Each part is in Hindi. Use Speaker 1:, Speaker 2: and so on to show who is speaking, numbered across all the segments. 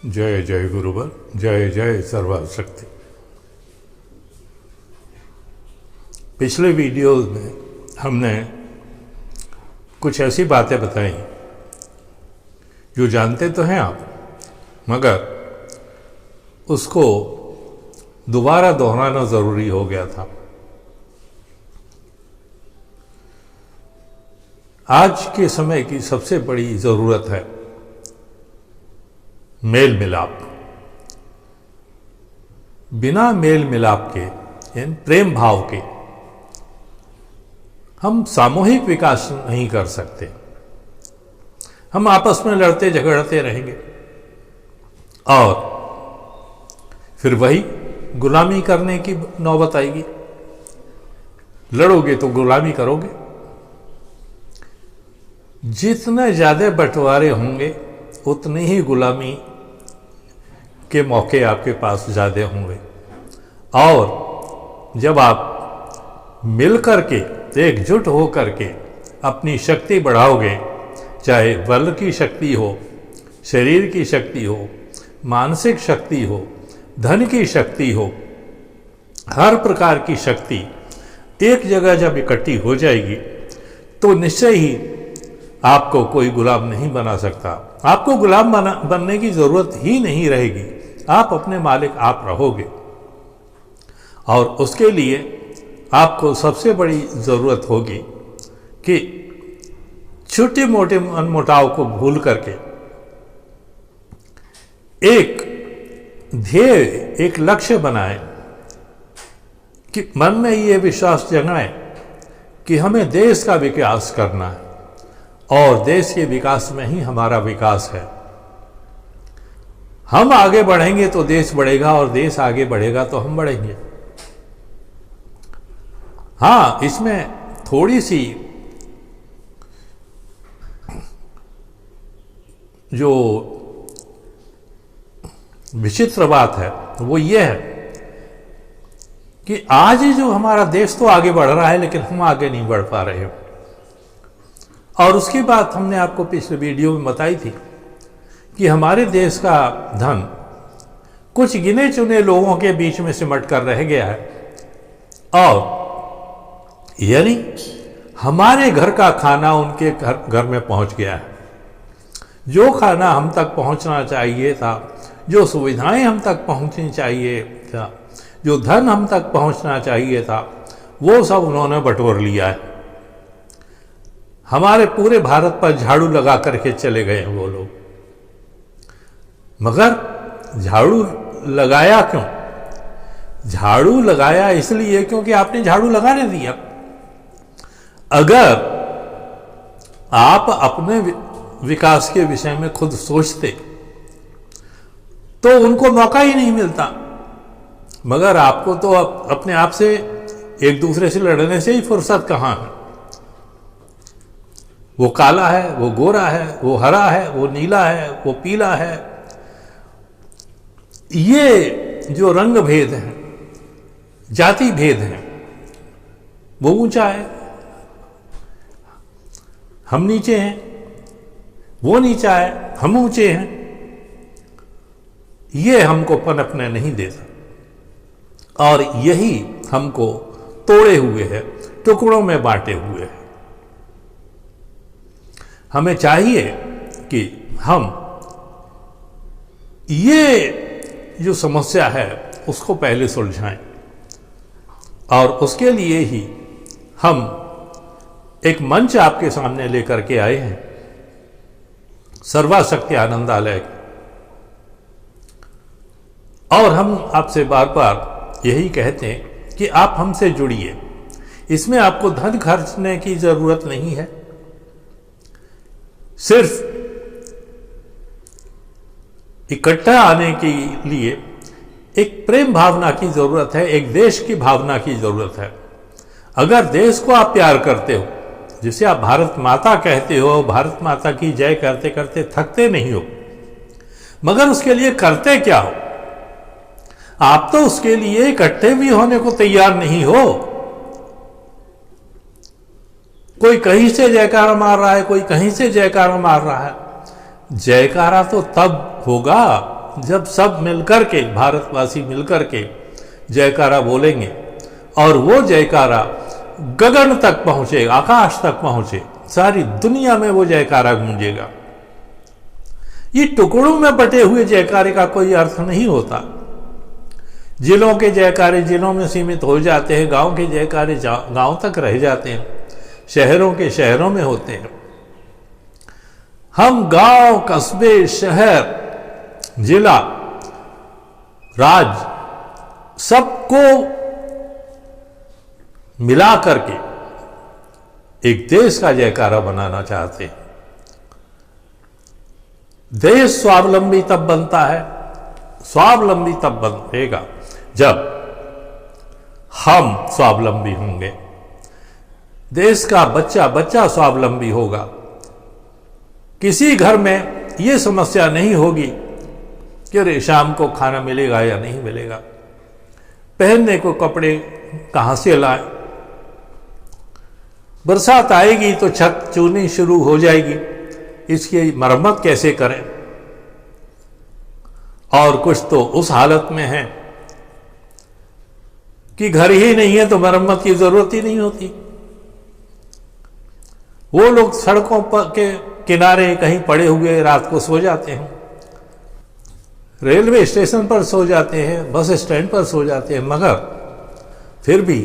Speaker 1: जय जय गुरुवर, जय जय सर्वशक्ति। पिछले वीडियो में हमने कुछ ऐसी बातें बताई जो जानते तो हैं आप, मगर उसको दोबारा दोहराना ज़रूरी हो गया था। आज के समय की सबसे बड़ी ज़रूरत है मेल मिलाप। बिना मेल मिलाप के, यानी प्रेम भाव के, हम सामूहिक विकास नहीं कर सकते। हम आपस में लड़ते झगड़ते रहेंगे और फिर वही गुलामी करने की नौबत आएगी। लड़ोगे तो गुलामी करोगे। जितने ज़्यादा बंटवारे होंगे उतनी ही गुलामी के मौके आपके पास ज़्यादा होंगे। और जब आप मिल करके, एकजुट हो करके अपनी शक्ति बढ़ाओगे, चाहे बल की शक्ति हो, शरीर की शक्ति हो, मानसिक शक्ति हो, धन की शक्ति हो, हर प्रकार की शक्ति एक जगह जब इकट्ठी हो जाएगी तो निश्चय ही आपको कोई गुलाम नहीं बना सकता। आपको गुलाम बनने की जरूरत ही नहीं रहेगी। आप अपने मालिक आप रहोगे। और उसके लिए आपको सबसे बड़ी ज़रूरत होगी कि छोटे मोटे मनमुटाव को भूल करके एक ध्येय, एक लक्ष्य बनाएं, कि मन में ये विश्वास जगाएं कि हमें देश का विकास करना है और देश के विकास में ही हमारा विकास है। हम आगे बढ़ेंगे तो देश बढ़ेगा और देश आगे बढ़ेगा तो हम बढ़ेंगे। हाँ, इसमें थोड़ी सी जो विचित्र बात है वो ये है कि आज जो हमारा देश तो आगे बढ़ रहा है लेकिन हम आगे नहीं बढ़ पा रहे हैं। और उसकी बात हमने आपको पिछले वीडियो में बताई थी कि हमारे देश का धन कुछ गिने चुने लोगों के बीच में सिमट कर रह गया है। और यानी हमारे घर का खाना उनके घर में पहुंच गया है। जो खाना हम तक पहुंचना चाहिए था, जो सुविधाएं हम तक पहुंचनी चाहिए था, जो धन हम तक पहुंचना चाहिए था, वो सब उन्होंने बटोर लिया है। हमारे पूरे भारत पर झाड़ू लगा करके चले गए हैं वो लोग। मगर झाड़ू लगाया क्यों? झाड़ू लगाया इसलिए क्योंकि आपने झाड़ू लगाने दिया। अगर आप अपने विकास के विषय में खुद सोचते तो उनको मौका ही नहीं मिलता। मगर आपको तो अपने आप से, एक दूसरे से लड़ने से ही फुर्सत कहाँ है। वो काला है, वो गोरा है, वो हरा है, वो नीला है, वो पीला है। ये जो रंग भेद हैं, जाति भेद हैं, वो ऊंचा है, हम नीचे हैं, वो नीचा है, हम ऊंचे हैं। ये हमको पनपने नहीं देता और यही हमको तोड़े हुए है, टुकड़ों में बांटे हुए है। हमें चाहिए कि हम ये जो समस्या है उसको पहले सुलझाएं। और उसके लिए ही हम एक मंच आपके सामने लेकर के आए हैं, सर्वशक्ति आनंदालय। और हम आपसे बार बार यही कहते हैं कि आप हमसे जुड़िए। इसमें आपको धन खर्चने की जरूरत नहीं है। सिर्फ इकट्ठा आने के लिए एक प्रेम भावना की जरूरत है, एक देश की भावना की जरूरत है। अगर देश को आप प्यार करते हो, जिसे आप भारत माता कहते हो, भारत माता की जय करते करते थकते नहीं हो, मगर उसके लिए करते क्या हो? आप तो उसके लिए इकट्ठे भी होने को तैयार नहीं हो। कोई कहीं से जयकारा मार रहा है, कोई कहीं से जयकारा मार रहा है। जयकारा तो तब होगा जब सब मिलकर के, भारतवासी मिलकर के जयकारा बोलेंगे और वो जयकारा गगन तक पहुंचे, आकाश तक पहुंचे, सारी दुनिया में वो जयकारा गूंजेगा। ये टुकड़ों में बटे हुए जयकारे का कोई अर्थ नहीं होता। जिलों के जयकारे जिलों में सीमित हो जाते हैं, गांव के जयकारे गांव तक रह जाते हैं, शहरों के शहरों में होते हैं। हम गांव, कस्बे, शहर, जिला, राज्य सबको मिला करके एक देश का जयकारा बनाना चाहते हैं। देश स्वावलंबी तब बनता है, स्वावलंबी तब बनेगा जब हम स्वावलंबी होंगे। देश का बच्चा स्वावलंबी होगा। किसी घर में यह समस्या नहीं होगी कि अरे शाम को खाना मिलेगा या नहीं मिलेगा, पहनने को कपड़े कहां से लाएं, बरसात आएगी तो छत चूनी शुरू हो जाएगी, इसकी मरम्मत कैसे करें। और कुछ तो उस हालत में है कि घर ही नहीं है तो मरम्मत की जरूरत ही नहीं होती। वो लोग सड़कों पर के किनारे कहीं पड़े हुए रात को सो जाते हैं, रेलवे स्टेशन पर सो जाते हैं, बस स्टैंड पर सो जाते हैं, मगर फिर भी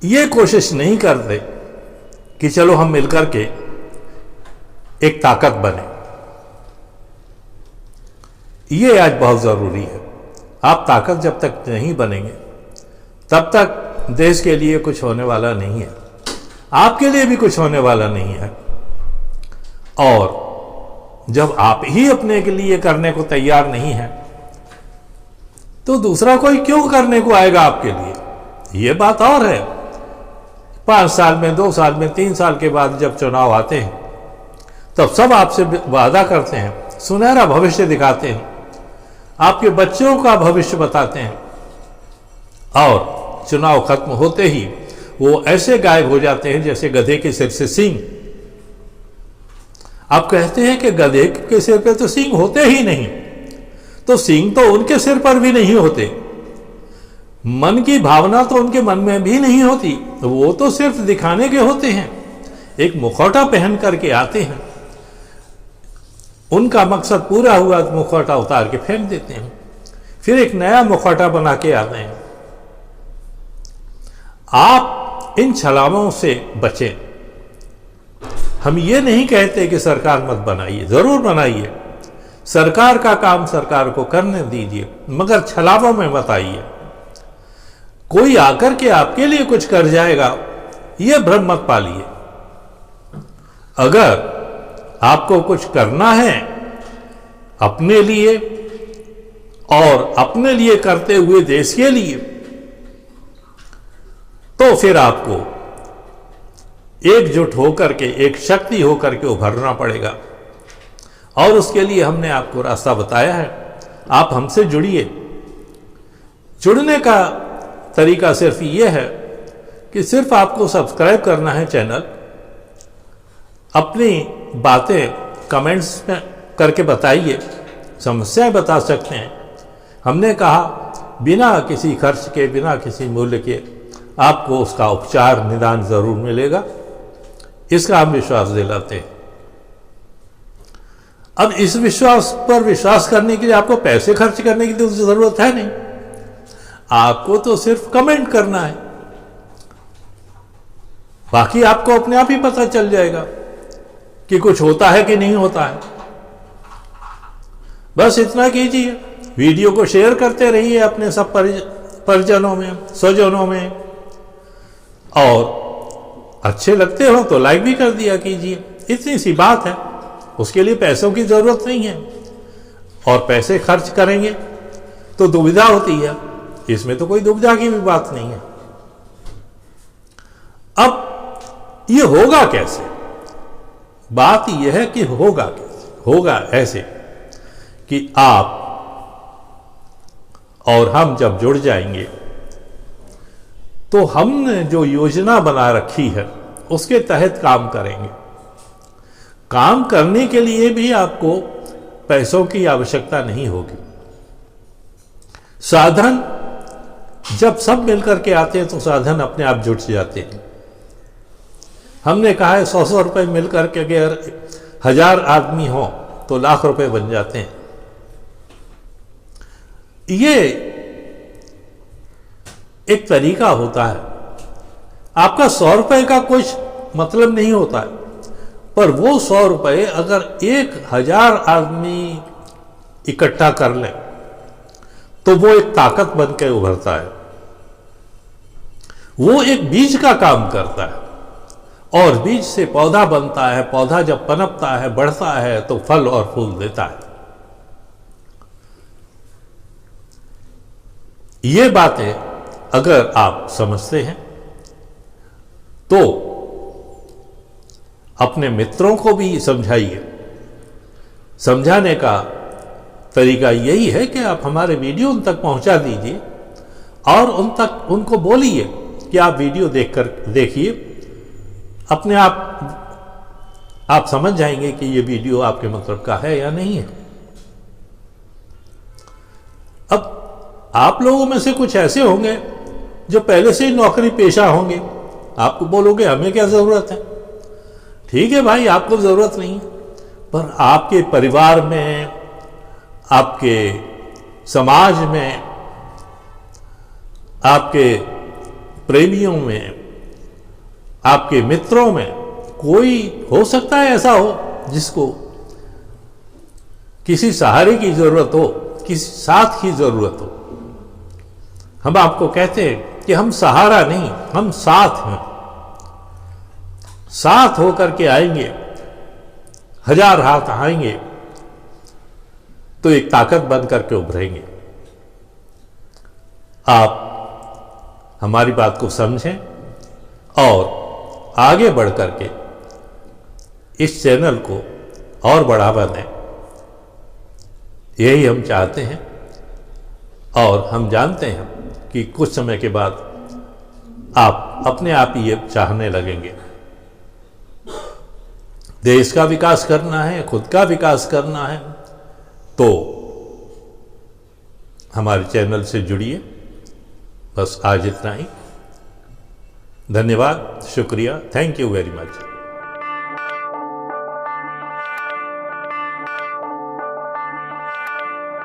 Speaker 1: ये कोशिश नहीं करते कि चलो हम मिलकर के एक ताकत बने। ये आज बहुत जरूरी है। आप ताकत जब तक नहीं बनेंगे तब तक देश के लिए कुछ होने वाला नहीं है, आपके लिए भी कुछ होने वाला नहीं है। और जब आप ही अपने के लिए करने को तैयार नहीं है तो दूसरा कोई क्यों करने को आएगा आपके लिए। ये बात और है, 5 साल में, 2 साल में, 3 साल के बाद जब चुनाव आते हैं तब सब आपसे वादा करते हैं, सुनहरा भविष्य दिखाते हैं, आपके बच्चों का भविष्य बताते हैं, और चुनाव खत्म होते ही वो ऐसे गायब हो जाते हैं जैसे गधे के सिर से सींग। आप कहते हैं कि गधे के सिर पे तो सींग होते ही नहीं, तो सींग तो उनके सिर पर भी नहीं होते, मन की भावना तो उनके मन में भी नहीं होती, वो तो सिर्फ दिखाने के होते हैं। एक मुखौटा पहन करके आते हैं, उनका मकसद पूरा हुआ तो मुखौटा उतार के फेंक देते हैं, फिर एक नया मुखौटा बना के आते हैं। आप इन छलावों से बचें। हम ये नहीं कहते कि सरकार मत बनाइए, जरूर बनाइए, सरकार का काम सरकार को करने दीजिए, मगर छलावों में मत आइए। कोई आकर के आपके लिए कुछ कर जाएगा यह भ्रम मत पालिए। अगर आपको कुछ करना है अपने लिए और अपने लिए करते हुए देश के लिए, तो फिर आपको एकजुट होकर के, एक शक्ति होकर के उभरना पड़ेगा। और उसके लिए हमने आपको रास्ता बताया है। आप हमसे जुड़िए। जुड़ने का तरीका सिर्फ ये है कि सिर्फ आपको सब्सक्राइब करना है चैनल, अपनी बातें कमेंट्स में करके बताइए, समस्याएं बता सकते हैं। हमने कहा बिना किसी खर्च के, बिना किसी मूल्य के आपको उसका उपचार, निदान जरूर मिलेगा, इसका हम विश्वास दिलाते हैं। अब इस विश्वास पर विश्वास करने के लिए आपको पैसे खर्च करने की तो जरूरत है नहीं, आपको तो सिर्फ कमेंट करना है, बाकी आपको अपने आप ही पता चल जाएगा कि कुछ होता है कि नहीं होता है। बस इतना कीजिए, वीडियो को शेयर करते रहिए अपने सब परिजनों में, स्वजनों में, और अच्छे लगते हो तो लाइक भी कर दिया कीजिए। इतनी सी बात है, उसके लिए पैसों की जरूरत नहीं है। और पैसे खर्च करेंगे तो दुविधा होती है, इसमें तो कोई दुविधा की भी बात नहीं है। अब ये होगा कैसे? बात यह है कि होगा कैसे? होगा ऐसे कि आप और हम जब जुड़ जाएंगे तो हमने जो योजना बना रखी है उसके तहत काम करेंगे। काम करने के लिए भी आपको पैसों की आवश्यकता नहीं होगी। साधन जब सब मिलकर के आते हैं तो साधन अपने आप जुट जाते हैं। हमने कहा है 100 रुपए मिलकर के अगर 1000 आदमी हो तो लाख रुपए बन जाते हैं। ये एक तरीका होता है। आपका 100 रुपए का कुछ मतलब नहीं होता है, पर वो 100 रुपए अगर 1000 आदमी इकट्ठा कर ले तो वो एक ताकत बन के उभरता है। वो एक बीज का काम करता है और बीज से पौधा बनता है। पौधा जब पनपता है, बढ़ता है, तो फल और फूल देता है। ये बातें अगर आप समझते हैं तो अपने मित्रों को भी समझाइए। समझाने का तरीका यही है कि आप हमारे वीडियो उन तक पहुंचा दीजिए और उनको बोलिए कि आप वीडियो देखिए। अपने आप समझ जाएंगे कि ये वीडियो आपके मतलब का है या नहीं है। अब आप लोगों में से कुछ ऐसे होंगे जो पहले से ही नौकरी पेशा होंगे। आपको बोलोगे हमें क्या जरूरत है। ठीक है भाई, आपको जरूरत नहीं है, पर आपके परिवार में, आपके समाज में, आपके प्रेमियों में, आपके मित्रों में कोई हो सकता है ऐसा हो जिसको किसी सहारे की जरूरत हो, किसी साथ की जरूरत हो। हम आपको कहते हैं कि हम सहारा नहीं, हम साथ हैं। साथ होकर के आएंगे, 1000 हाथ आएंगे तो एक ताकत बन करके उभरेंगे। आप हमारी बात को समझें और आगे बढ़ करके इस चैनल को और बढ़ावा दें। यही हम चाहते हैं और हम जानते हैं कि कुछ समय के बाद आप अपने आप ही ये चाहने लगेंगे। देश का विकास करना है, खुद का विकास करना है तो हमारे चैनल से जुड़िए। बस आज इतना ही। धन्यवाद, शुक्रिया, थैंक यू वेरी मच।